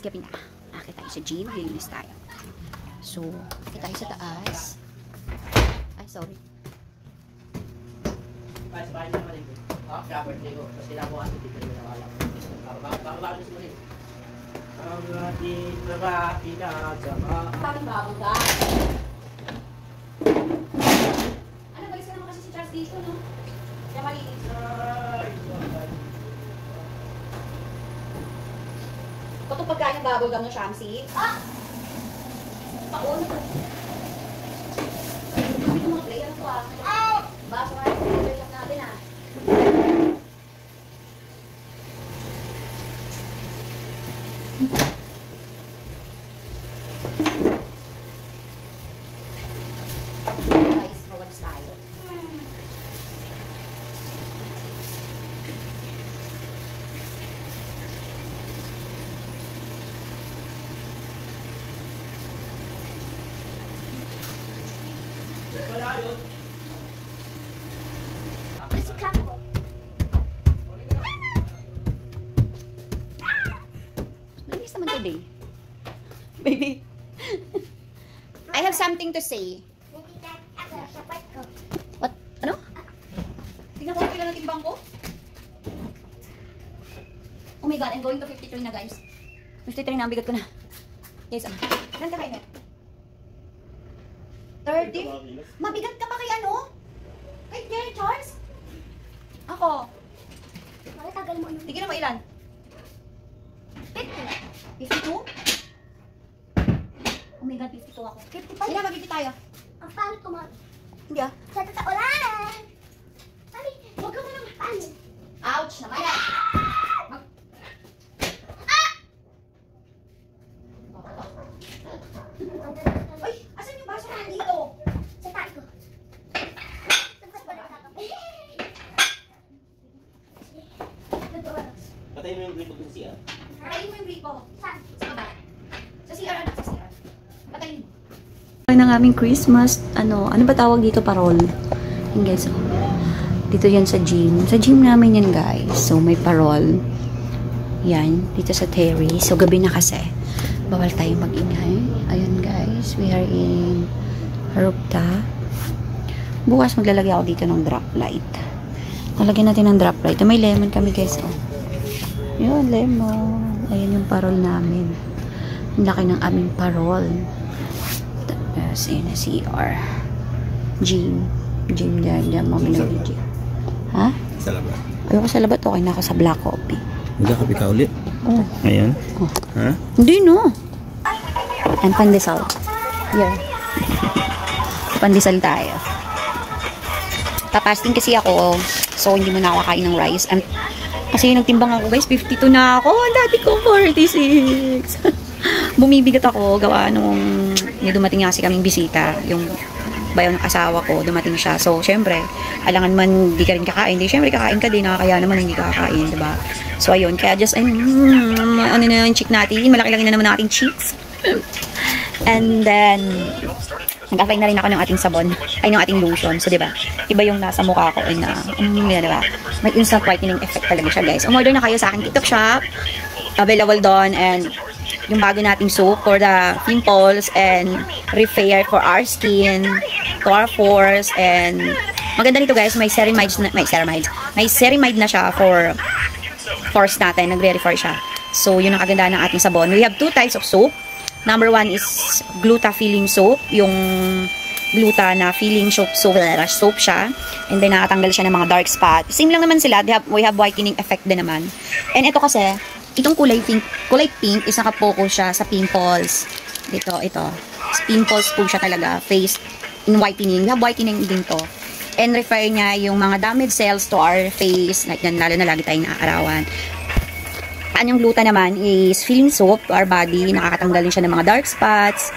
gabi na. Akit tayo sa gym. Maglilinis tayo. So, akit tayo sa taas. Ay, sorry. Bakit bago ka? Ano, balis ka naman kasi si Charles dito, no? Kaya malinis. Ito pagkain ng bubble gum ng Shamsi. Ah! Paon. Kami itong mga player ko ah. Baso nga yung player shop natin ah. Guys, mawalis tayo. Malinis naman today. Baby. I have something to say. What? Ano? Tingnan ko kailan ang timbang ko. Oh my god, I'm going to 53 na guys. 53 na, ang bigat ko na. Guys, ilan ka kayo? 30? Mabigat ka pa kay ano? Kay Jerry Charles? Ako. Tagal mo yun. Tignan mo ilan? 50. 52? Oh my god, 52 ako. 55? Ilan mabibig tayo? Ang pangit ko mga... Hindi ah. Sa tataulan! Sabi, huwag ka mo nang pangit. Ouch naman yan. Ay, asan yung baso na dito? Sa tayo ko. Patayin mo yung gripo dun siya. Patayin mo yung gripo. Saan? Sa baba. Sa CR anak, sa CR. Patayin mo. ng aming Christmas, ano ba tawag dito, parol. Yan guys, oh. Dito yan sa gym. Sa gym namin yan guys. So, may parol. Yan, dito sa terrace. So, gabi na kasi. Bawal tayo mag-ingay. Ayun guys, we are in rooftop. Bukas maglalagay ako dito ng drop light. Lalagyan natin ng drop light. May lemon kami guys, oh. Yun, lemon. Ayan yung parol namin. Ang laki ng aming parol. Tapos, yun na CR. Gym. Gym dyan, mami nag-gym. Ha? Sa labat. Ayoko sa labat, okay na ako sa black coffee. Magkakapi ka ulit? Oh. Ngayon? Oh. Ha? Hindi no. And pandesal. Yeah. Pandesal tayo. Tapasting kasi ako, so hindi mo na ako kakain ng rice. And, kasi nagtimbang ako guys, 52 na ako. Dati ko 46. Bumibigat ako, gawa nung dumating nga kasi kaming bisita, yung bayaw ng asawa ko, dumating siya. So, syempre, alangan man di ka rin kakain. Di, syempre, kakain ka din. Nakakaya naman hindi ka kakain, diba? So, ayun. Kaya just, ano na yung cheek natin. Malaki-laki na naman ang ating cheeks. And then, nag-apply na rin ako ng ating sabon. Ay, ng ating lotion. So, diba? Iba yung nasa mukha ko. Na, diba? May instant whitening effect talaga siya, guys. Umorder na kayo sa aking TikTok shop. Available doon. And, yung bago nating soap for the pimples and repair for our skin, to our pores, and maganda nito guys, may ceramide na siya for pores natin, nagre-refer siya. So yun ang kagandahan ng ating sabon. We have two types of soap. Number one is gluta filling soap, yung gluta na filling soap siya, and then nakatanggal siya ng mga dark spot. Same lang naman sila, we have whitening effect din naman. And ito kasi itong kulay pink is nakapokus siya sa pimples. Dito, ito. Pimples po siya talaga. Face in whitening. We have whitening din to. And refer niya yung mga damaged cells to our face. Like yan, lalo na lagi tayong naaarawan. Yung gluta naman is filling soap to our body. Nakakatanggal din siya ng mga dark spots.